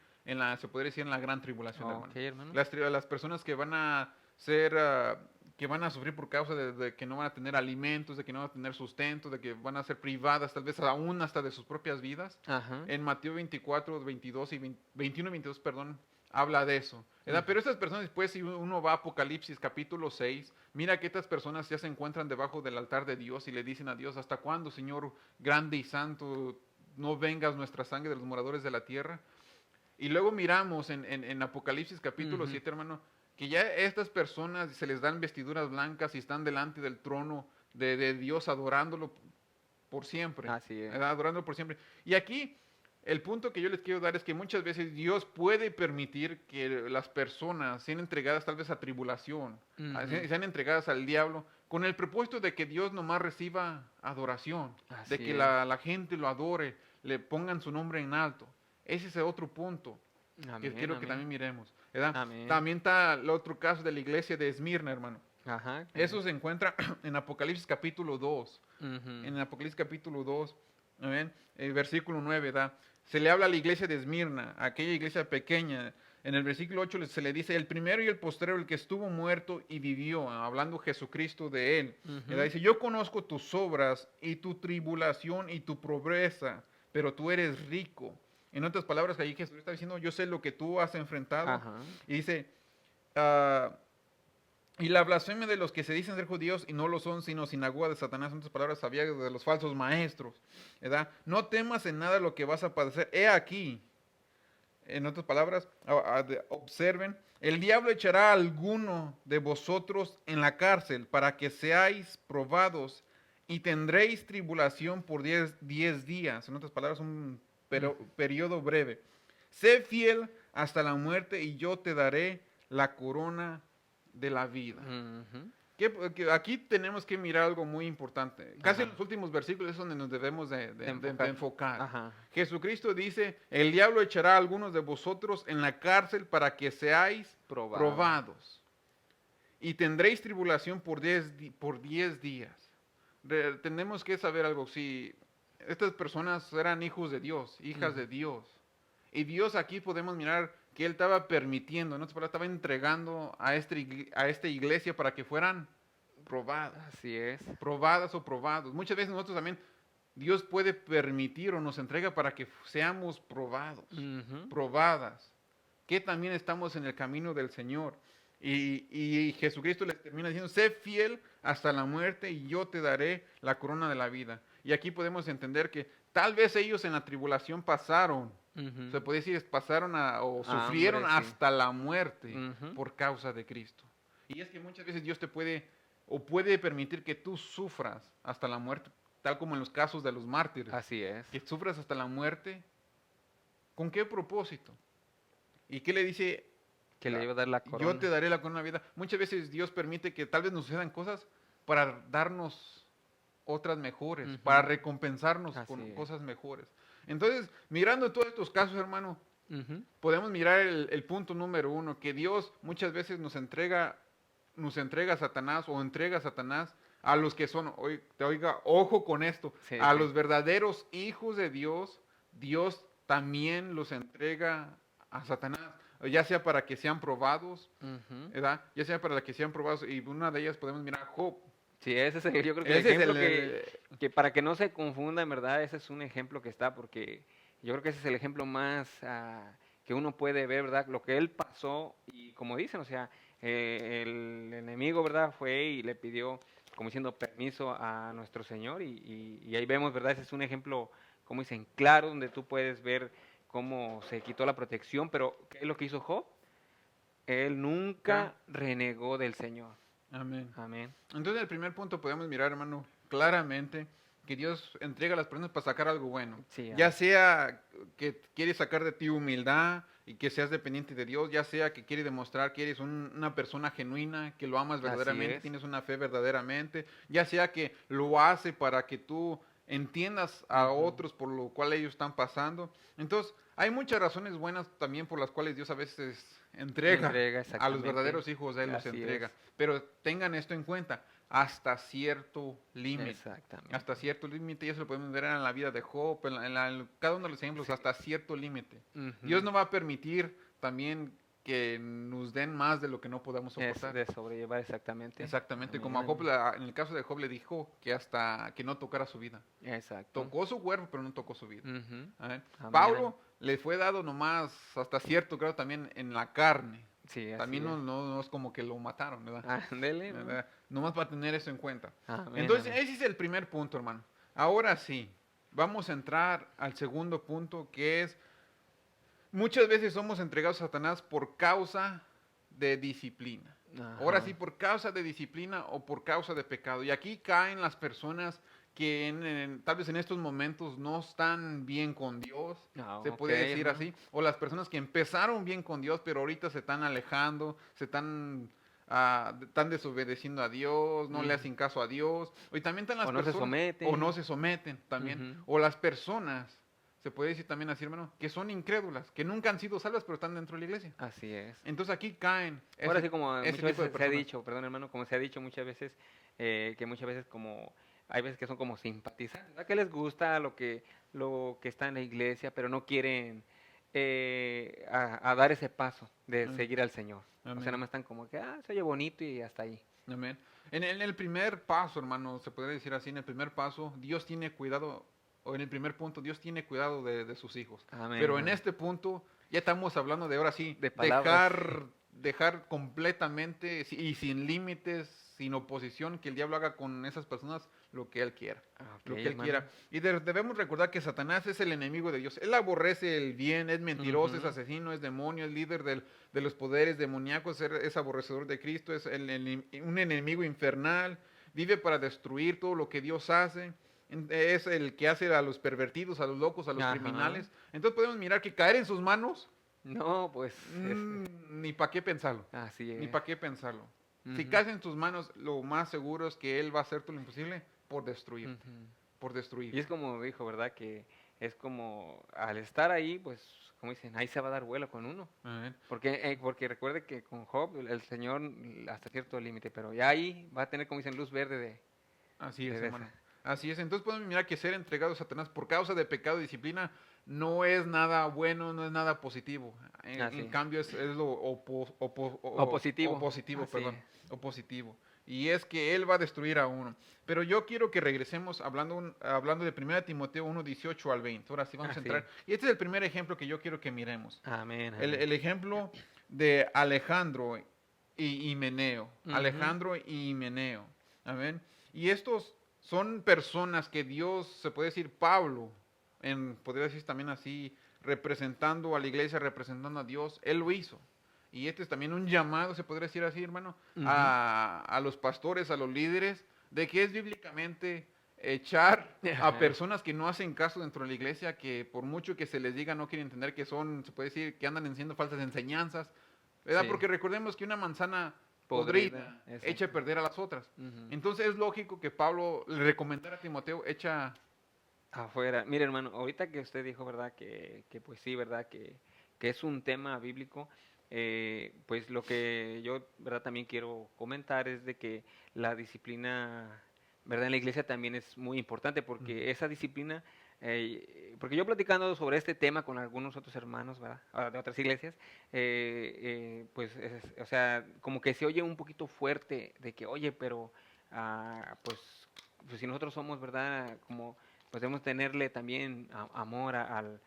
se podría decir, en la gran tribulación, Ok, hermano. Las personas que van a que van a sufrir por causa de que no van a tener alimentos, de que no van a tener sustento, de que van a ser privadas tal vez aún hasta de sus propias vidas. Ajá. En Mateo 24, 22 y 21 y 22, perdón, habla de eso, ¿verdad? Pero estas personas después, si uno va a Apocalipsis capítulo 6, mira que estas personas ya se encuentran debajo del altar de Dios y le dicen a Dios, ¿hasta cuándo, Señor grande y santo, no vengas nuestra sangre de los moradores de la tierra? Y luego miramos en Apocalipsis capítulo 7, hermano, que ya estas personas se les dan vestiduras blancas y están delante del trono de Dios adorándolo por siempre. Así es. ¿Verdad? Adorándolo por siempre. Y aquí el punto que yo les quiero dar es que muchas veces Dios puede permitir que las personas sean entregadas tal vez a tribulación, sean entregadas al diablo, con el propósito de que Dios nomás reciba adoración, Así de que es. la gente lo adore, le pongan su nombre en alto. Ese es el otro punto que Amén, quiero que amén. también miremos, ¿verdad? Amén. También está el otro caso de la iglesia de Esmirna, hermano. Ajá. Eso se encuentra en Apocalipsis capítulo 2. Ujú. En Apocalipsis capítulo 2, ¿ven? Versículo 9, ¿verdad? Se le habla a la iglesia de Esmirna, aquella iglesia pequeña. En el versículo 8 se le dice, el primero y el postrero, el que estuvo muerto y vivió, hablando Jesucristo de él. ¿Verdad? Dice, yo conozco tus obras y tu tribulación y tu pobreza, pero tú eres rico. En otras palabras, que ahí Jesús está diciendo, yo sé lo que tú has enfrentado. Ajá. Y dice, ah, y la blasfemia de los que se dicen ser judíos y no lo son, sino sinagoga de Satanás, en otras palabras, sabía de los falsos maestros, ¿verdad? No temas en nada lo que vas a padecer. He aquí, en otras palabras, observen, el diablo echará a alguno de vosotros en la cárcel para que seáis probados y tendréis tribulación por 10 días. En otras palabras, un periodo breve. Sé fiel hasta la muerte y yo te daré la corona de la vida. Ujú. Que aquí tenemos que mirar algo muy importante. Casi en Ajá. los últimos versículos es donde nos debemos de enfocar. Ajá. Jesucristo dice, el diablo echará a algunos de vosotros en la cárcel para que seáis probados. Y tendréis tribulación por 10 días. Tenemos que saber algo. Si estas personas eran hijos de Dios, hijas de Dios. Y Dios aquí podemos mirar que Él estaba permitiendo, en otras palabras, estaba entregando a esta iglesia para que fueran probadas. Así es. Probadas o probados. Muchas veces nosotros también, Dios puede permitir o nos entrega para que seamos probados, Ujú. probadas. Que también estamos en el camino del Señor. Y Jesucristo les termina diciendo, sé fiel hasta la muerte y yo te daré la corona de la vida. Y aquí podemos entender que tal vez ellos en la tribulación pasaron, Ujú. se puede decir, pasaron o Hambre, sufrieron sí. hasta la muerte Ujú. por causa de Cristo. Y es que muchas veces Dios te puede permitir que tú sufras hasta la muerte, tal como en los casos de los mártires. Así es. Que sufras hasta la muerte. ¿Con qué propósito? ¿Y qué le dice? Que le iba a dar la corona. Yo te daré la corona de vida. Muchas veces Dios permite que tal vez nos sucedan cosas para darnos otras mejores, Ujú. para recompensarnos Así con es. cosas mejores. Entonces, mirando todos estos casos, hermano, Ujú. podemos mirar el punto número 1, que Dios muchas veces nos entrega a Satanás o entrega a Satanás a los que son, oiga, ojo con esto, Sí, a sí. los verdaderos hijos de Dios, Dios también los entrega a Satanás, ya sea para que sean probados, Ujú. ¿verdad? Ya sea para que sean probados, y una de ellas podemos mirar a Job. Sí, ese es yo creo que el Ese es ejemplo el- que para que no se confunda, en verdad, ese es un ejemplo que está, porque yo creo que ese es el ejemplo más que uno puede ver, ¿verdad? Lo que él pasó, y como dicen, o sea, el enemigo, ¿verdad? Fue y le pidió, como diciendo, permiso a nuestro Señor, y ahí vemos, ¿verdad? Ese es un ejemplo, como dicen, claro, donde tú puedes ver cómo se quitó la protección, pero ¿qué es lo que hizo Job? Él nunca renegó del Señor. Amén. Amén. Entonces, el primer punto podemos mirar, hermano, claramente que Dios entrega a las personas para sacar algo bueno. Sí, Ya amén. sea que quiere sacar de ti humildad y que seas dependiente de Dios, ya sea que quiere demostrar que eres una persona genuina, que lo amas Así verdaderamente, es. tienes una fe verdaderamente, ya sea que lo hace para que tú entiendas a otros por lo cual ellos están pasando. Entonces, hay muchas razones buenas también por las cuales Dios a veces entrega Entrega, a los exactamente. verdaderos hijos de Él, los Así entrega. es. Pero tengan esto en cuenta, hasta cierto límite. Exactamente. Hasta cierto límite, y eso lo podemos ver en la vida de Job, en cada uno de los ejemplos, hasta cierto límite. Ujú. Dios no va a permitir también que nos den más de lo que no podamos Es soportar. de sobrellevar, exactamente. Exactamente, Amén, como a Job, amén. en el caso de Job le dijo que hasta que no tocara su vida. Exacto. Tocó su cuerpo, pero no tocó su vida. Ujú. Amén. Amén, Pablo le fue dado nomás hasta cierto grado también en la carne. Sí, así También es. no es como que lo mataron, ¿verdad? Ándele, ¿no? ¿Verdad? Nomás para tener eso en cuenta. Amén, Entonces, amén. ese es el primer punto, hermano. Ahora sí, vamos a entrar al segundo punto, que es, muchas veces somos entregados a Satanás por causa de disciplina. Ahora Ajá. sí, por causa de disciplina o por causa de pecado. Y aquí caen las personas que tal vez en estos momentos no están bien con Dios, Ah, se ok, puede decir hermano. así, o las personas que empezaron bien con Dios, pero ahorita se están alejando, están desobedeciendo a Dios, no le hacen caso a Dios, y también están las O no se personas, o someten. no se someten también, Ujú. o las personas, se puede decir también así, hermano, que son incrédulas, que nunca han sido salvas, pero están dentro de la iglesia. Así es. Entonces aquí caen Ahora sí, como ese muchas tipo de veces se ha personas. dicho, perdón hermano, como se ha dicho muchas veces, que muchas veces como, hay veces que son como simpatizantes, ¿verdad? Que les gusta lo que está en la iglesia, pero no quieren a dar ese paso de Mm, seguir al Señor. O sea, Amén. nada más están como que, se oye bonito y hasta ahí. Amén. En el primer paso, hermano, se puede decir así, en el primer paso, Dios tiene cuidado, o en el primer punto, Dios tiene cuidado de sus hijos. Amén, Pero en hermano. este punto, ya estamos hablando de ahora sí, De palabras. dejar completamente y sin límites, sin oposición, que el diablo haga con esas personas lo que él quiera. Ok, Lo que él hermano. quiera. Y debemos recordar que Satanás es el enemigo de Dios. Él aborrece el bien, es mentiroso, es Ujú. asesino, es demonio, es líder de los poderes demoníacos, es aborrecedor de Cristo, es un enemigo infernal, vive para destruir todo lo que Dios hace. Es el que hace a los pervertidos, a los locos, a los Ajá. criminales. Entonces podemos mirar que caer en sus manos, No, pues ni para qué pensarlo. así Ni es. para qué pensarlo. Si Ujú. caes en tus manos, lo más seguro es que Él va a hacer todo lo imposible por destruirte. Ujú. Por Y destruirte. es como dijo, ¿verdad? Que es como al estar ahí, pues, como dicen, ahí se va a dar vuelo con uno. Amén. Porque recuerde que con Job, el Señor hasta cierto límite, pero ya ahí va a tener, como dicen, luz verde Así es, de hermano. esa. Así es. Entonces podemos mirar que ser entregado a Satanás por causa de pecado y disciplina no es nada bueno, no es nada positivo. Así. En cambio es lo Opositivo. opositivo, Así perdón. es. Opositivo. Y es que Él va a destruir a uno. Pero yo quiero que regresemos hablando de 1 Timoteo 1:18 al 20. Ahora sí vamos a Así entrar. Y este es el primer ejemplo que yo quiero que miremos. Amén, El amén. ejemplo de Alejandro y Himeneo. Ujú. Alejandro y Himeneo. Amén. Y estos son personas que Dios, se puede decir Pablo, podría decir también así, representando a la iglesia, representando a Dios, él lo hizo. Y este es también un llamado, se podría decir así, hermano, Ujú. a los pastores, a los líderes, de que es bíblicamente echar a personas que no hacen caso dentro de la iglesia, que por mucho que se les diga no quieren entender que son, se puede decir, que andan enseñando falsas enseñanzas, ¿verdad? Sí. Porque recordemos que una manzana Podrida, podrida exacto. echa a perder a las otras. Ujú. Entonces es lógico que Pablo le recomendara a Timoteo, echa... Afuera. Mire, hermano, ahorita que usted dijo, ¿verdad? Que pues sí, ¿verdad? Que es un tema bíblico. Pues lo que yo, ¿verdad? También quiero comentar es de que la disciplina, ¿verdad? En la iglesia también es muy importante porque esa disciplina, porque yo platicando sobre este tema con algunos otros hermanos, ¿verdad? De otras iglesias, pues, o sea, como que se oye un poquito fuerte de que, oye, pero, pues si nosotros somos, ¿verdad? Como pues debemos tenerle también amor al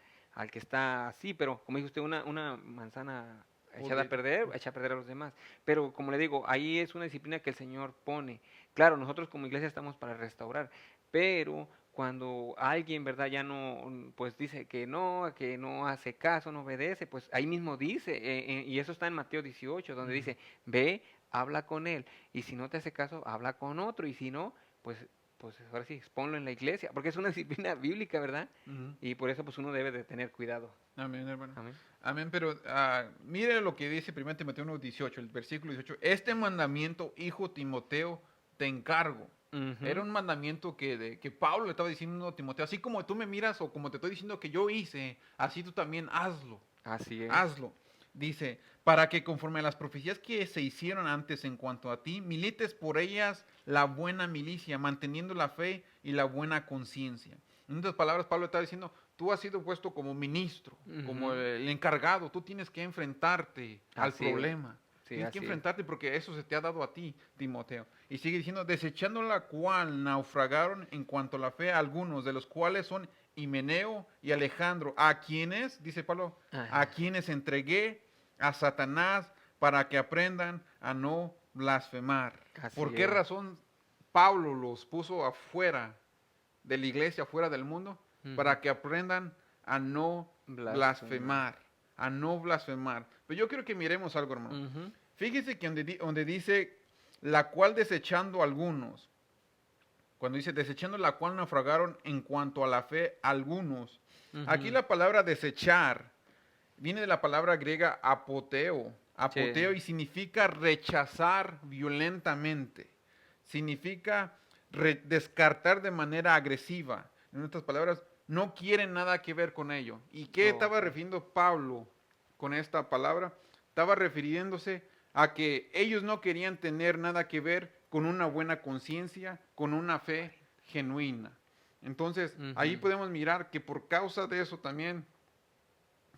que está así, pero como dijo usted, una manzana echada a Podrida. perder, echa a perder a los demás. Pero como le digo, ahí es una disciplina que el Señor pone. Claro, nosotros como iglesia estamos para restaurar, pero cuando alguien, ¿verdad? Ya no, pues dice que no hace caso, no obedece, pues ahí mismo dice, y eso está en Mateo 18, donde dice, ve, habla con él, y si no te hace caso, habla con otro, y si no, pues ahora sí, exponlo en la iglesia, porque es una disciplina bíblica, ¿verdad? Ujú. Y por eso pues uno debe de tener cuidado. Amén, hermano. Amén. Amén, pero mire lo que dice 1 Timoteo 1:18, el versículo 18. Este mandamiento, hijo Timoteo, te encargo. Ujú. Era un mandamiento que Pablo le estaba diciendo a Timoteo, así como tú me miras o como te estoy diciendo que yo hice, así tú también hazlo. Así es. Hazlo. Dice, para que conforme a las profecías que se hicieron antes en cuanto a ti, milites por ellas la buena milicia, manteniendo la fe y la buena conciencia. En otras palabras, Pablo está diciendo, tú has sido puesto como ministro, como Ujú. el encargado, tú tienes que enfrentarte al Así es. problema. Sí, Tienes que así es. enfrentarte porque eso se te ha dado a ti, Timoteo. Y sigue diciendo, desechando la cual naufragaron en cuanto a la fe algunos, de los cuales son Himeneo y Alejandro, a quienes, dice Pablo, Ajá. a quienes entregué a Satanás para que aprendan a no blasfemar. Así ¿Por qué es. razón Pablo los puso afuera de la iglesia, afuera del mundo? Ujú. Para que aprendan a no blasfemar, a no blasfemar. Pero yo quiero que miremos algo, hermano. Ujú. Fíjese que donde dice, la cual desechando algunos, cuando dice desechando la cual naufragaron en cuanto a la fe algunos. Aquí Ujú. la palabra desechar viene de la palabra griega apoteo, Sí. apoteo y significa rechazar violentamente, significa descartar de manera agresiva. En otras palabras, no quieren nada que ver con ello. ¿Y qué estaba Ok. refiriendo Pablo con esta palabra? Estaba refiriéndose a que ellos no querían tener nada que ver con una buena conciencia, con una fe genuina. Entonces, ahí Ujú. podemos mirar que por causa de eso también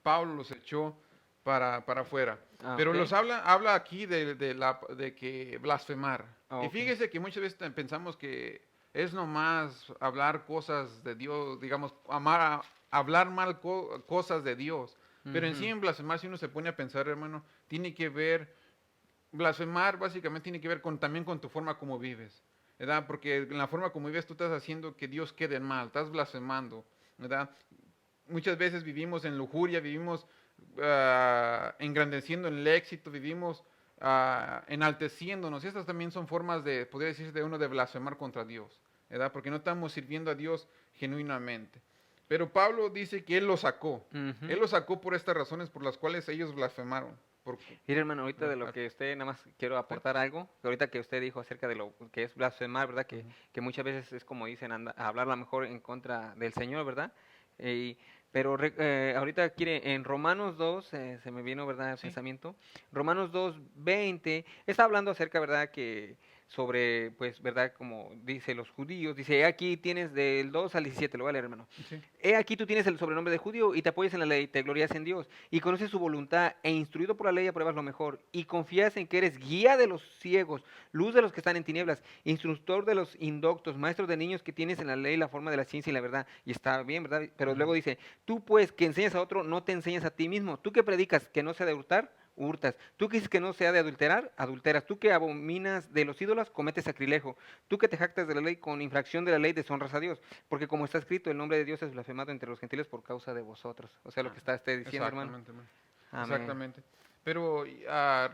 Pablo los echó para afuera. Ah, Pero ok. habla aquí de que blasfemar. Y Ok. fíjese que muchas veces pensamos que es nomás hablar cosas de Dios, digamos, hablar mal cosas de Dios. Pero en sí Ujú. en blasfemar, si uno se pone a pensar, hermano, tiene que ver, blasfemar básicamente tiene que ver también con tu forma como vives, ¿verdad? Porque en la forma como vives tú estás haciendo que Dios quede mal, estás blasfemando, ¿verdad? Muchas veces vivimos en lujuria, vivimos engrandeciendo en el éxito, vivimos enalteciéndonos. Estas también son formas de, podría decirse, de uno de blasfemar contra Dios, ¿verdad? Porque no estamos sirviendo a Dios genuinamente. Pero Pablo dice que él lo sacó. Ujú. Él lo sacó por estas razones por las cuales ellos blasfemaron. Mire, hermano, ahorita de lo que usted, nada más quiero ¿Sí? aportar algo, que ahorita que usted dijo acerca de lo que es blasfemar, ¿verdad? Ujú. Que muchas veces es como dicen, hablar a lo mejor en contra del Señor, ¿verdad? Eh, pero ahorita quiere, en Romanos 2, se me vino, ¿verdad? El Sí. pensamiento. Romanos 2, 20, está hablando acerca, ¿verdad? Que sobre, pues, ¿verdad? Como dice los judíos, dice, aquí tienes del 2 al 17, lo voy a leer, hermano. Sí. He aquí tú tienes el sobrenombre de judío y te apoyas en la ley, te glorias en Dios y conoces su voluntad e instruido por la ley apruebas lo mejor y confías en que eres guía de los ciegos, luz de los que están en tinieblas, instructor de los indoctos, maestro de niños que tienes en la ley la forma de la ciencia y la verdad. Y está bien, ¿verdad? Pero Ujú. luego dice, tú pues que enseñas a otro, no te enseñas a ti mismo. Tú que predicas que no se ha de hurtar, hurtas. Tú que dices que no se ha de adulterar, adulteras. Tú que abominas de los ídolos, cometes sacrilegio. Tú que te jactas de la ley, con infracción de la ley deshonras a Dios. Porque como está escrito, el nombre de Dios es blasfemado entre los gentiles por causa de vosotros. O sea, lo que está usted diciendo, hermano. Exactamente, hermano. Amén. Exactamente. Pero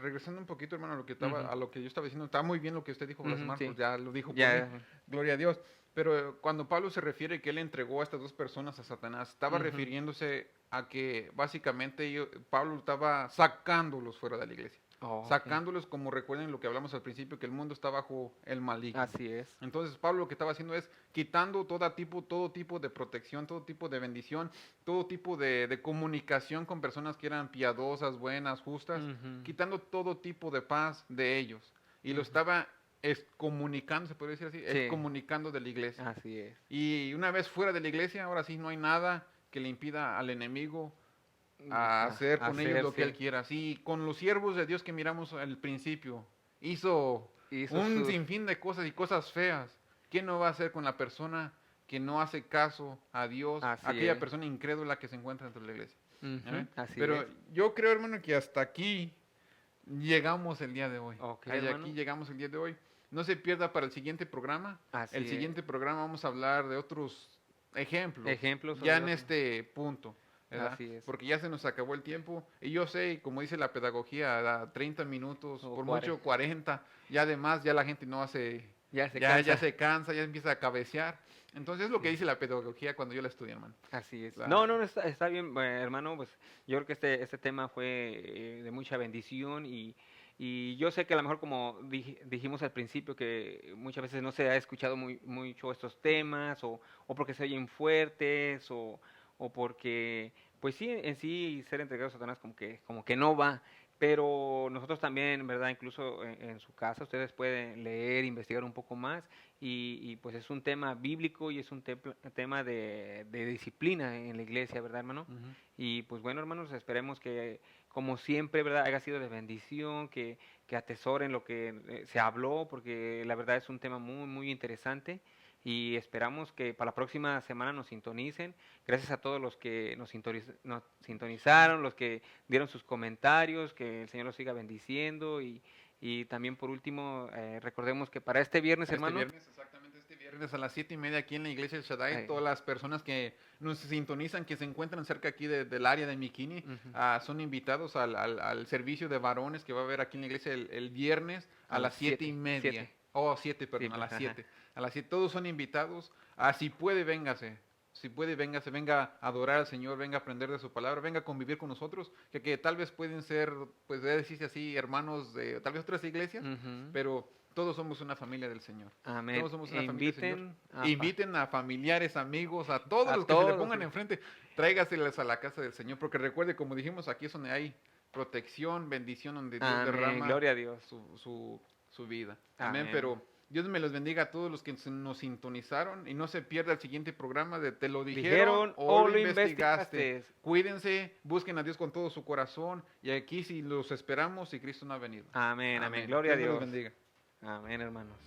regresando un poquito, hermano, Ujú, a lo que yo estaba diciendo, está muy bien lo que usted dijo, ujú, blasfemar, pues sí. ya lo dijo por mí, Ya. gloria a Dios. Pero cuando Pablo se refiere que él entregó a estas dos personas a Satanás, estaba Ujú. refiriéndose a que básicamente Pablo estaba sacándolos fuera de la iglesia. Oh, ok. Sacándolos, como recuerden lo que hablamos al principio, que el mundo está bajo el maligno. Así es. Entonces Pablo lo que estaba haciendo es quitando todo tipo de protección, todo tipo de bendición, todo tipo de comunicación con personas que eran piadosas, buenas, justas, Ujú, quitando todo tipo de paz de ellos. Y lo ujú. estaba excomunicando, se puede decir así, Sí, excomunicando de la iglesia. así es. Y una vez fuera de la iglesia, ahora sí no hay nada que le impida al enemigo a hacer con ellos lo que él Hacerse. quiera. Sí, con los siervos de Dios que miramos al principio, hizo Hizo un sus. sinfín de cosas y cosas feas. ¿Qué no va a hacer con la persona que no hace caso a Dios, Así aquella es. persona incrédula que se encuentra dentro de la iglesia? Ujú, Amén. así Pero es. yo creo, hermano, que hasta aquí llegamos el día de hoy. Ok, Hasta aquí hermano. llegamos el día de hoy. No se pierda para el siguiente programa. El Así es. siguiente programa vamos a hablar de otros ejemplos, Ejemplos ya sobre en otro. este punto, ¿verdad? Así es. Porque ya se nos acabó el tiempo. Y yo sé, como dice la pedagogía, da 30 minutos, O por mucho 40, ya además ya la gente no hace, ya se ya cansa. se cansa, ya empieza a cabecear. Entonces es lo que Sí. dice la pedagogía cuando yo la estudio, hermano. Así es. No, La- no, está bien, hermano. Pues yo creo que este tema fue de mucha bendición Y yo sé que a lo mejor como dijimos al principio que muchas veces no se ha escuchado mucho estos temas o porque se oyen fuertes o porque pues sí en sí ser entregado a Satanás como que no va, pero nosotros también, ¿verdad? Incluso en su casa ustedes pueden leer, investigar un poco más pues es un tema bíblico y es un tema de disciplina en la iglesia, ¿verdad, hermano? Ujú. Y pues bueno, hermanos, esperemos que como siempre, ¿verdad? Haya sido de bendición, que atesoren lo que se habló, porque la verdad es un tema muy interesante y esperamos que para la próxima semana nos sintonicen. Gracias a todos los que nos sintonizaron, los que dieron sus comentarios, que el Señor los siga bendiciendo y también por último, recordemos que para este viernes, Este hermanos, viernes, exactamente este viernes a las 7:30 aquí en la iglesia de Shaddai, eh, todas las personas que nos sintonizan, que se encuentran cerca aquí del área de Mikini, ujú, son invitados al servicio de varones que va a haber aquí en la iglesia el viernes a las 7:30. 7. Oh, 7, Sí, perdón, a pues, las ajá. 7. A las 7 todos son invitados. Si puede, véngase. Si puede, véngase, venga a adorar al Señor, venga a aprender de su palabra, venga a convivir con nosotros, que tal vez pueden ser, pues, decirse así, hermanos de tal vez otras iglesias, Ujú. pero todos somos una familia del Señor. Amén. Todos somos E una familia del Señor. inviten Inviten a familiares, amigos, a todos a los que se le todos. pongan enfrente. Tráigaseles a la casa del Señor, porque recuerde, como dijimos, aquí es donde hay protección, bendición, donde Dios Amén. derrama Gloria a Dios. su vida. Amén. Amén. Pero Dios me los bendiga a todos los que nos sintonizaron y no se pierda el siguiente programa de Te lo dijeron o lo investigaste. Cuídense, busquen a Dios con todo su corazón y aquí si los esperamos y Cristo no ha venido. Amén. Amén. Amén. Gloria a Dios me los Dios. bendiga. Amén, hermanos.